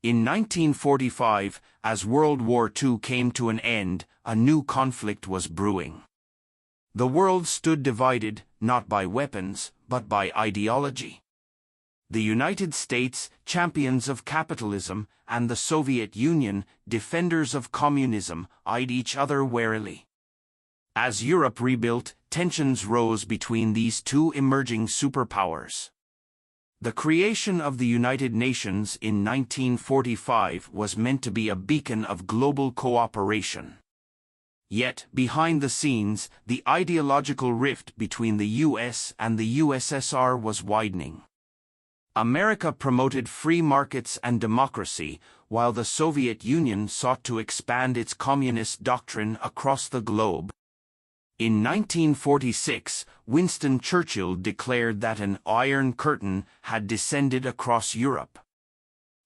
In 1945, as World War II came to an end, a new conflict was brewing. The world stood divided, not by weapons, but by ideology. The United States, champions of capitalism, and the Soviet Union, defenders of communism, eyed each other warily. As Europe rebuilt, tensions rose between these two emerging superpowers. The creation of the United Nations in 1945 was meant to be a beacon of global cooperation. Yet, behind the scenes, the ideological rift between the US and the USSR was widening. America promoted free markets and democracy, while the Soviet Union sought to expand its communist doctrine across the globe. In 1946, Winston Churchill declared that an Iron Curtain had descended across Europe.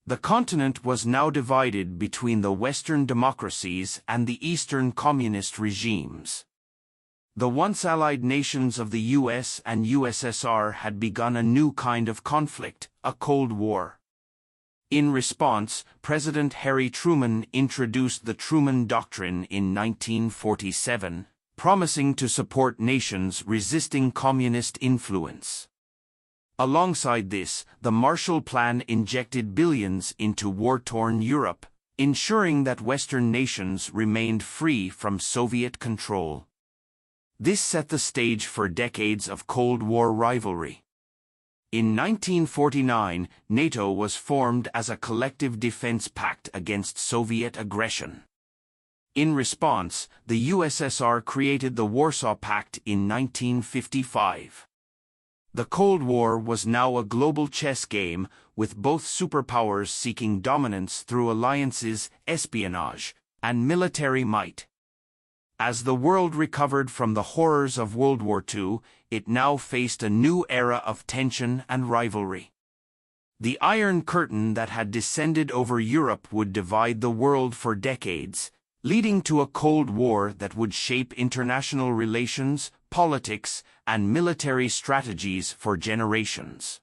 The continent was now divided between the Western democracies and the Eastern communist regimes. The once allied nations of the US and USSR had begun a new kind of conflict, a Cold War. In response, President Harry Truman introduced the Truman Doctrine in 1947, promising to support nations resisting communist influence. Alongside this, the Marshall Plan injected billions into war-torn Europe, ensuring that Western nations remained free from Soviet control. This set the stage for decades of Cold War rivalry. In 1949, NATO was formed as a collective defense pact against Soviet aggression. In response, the USSR created the Warsaw Pact in 1955. The Cold War was now a global chess game, with both superpowers seeking dominance through alliances, espionage, and military might. As the world recovered from the horrors of World War II, it now faced a new era of tension and rivalry. The Iron Curtain that had descended over Europe would divide the world for decades, leading to a Cold War that would shape international relations, politics, and military strategies for generations.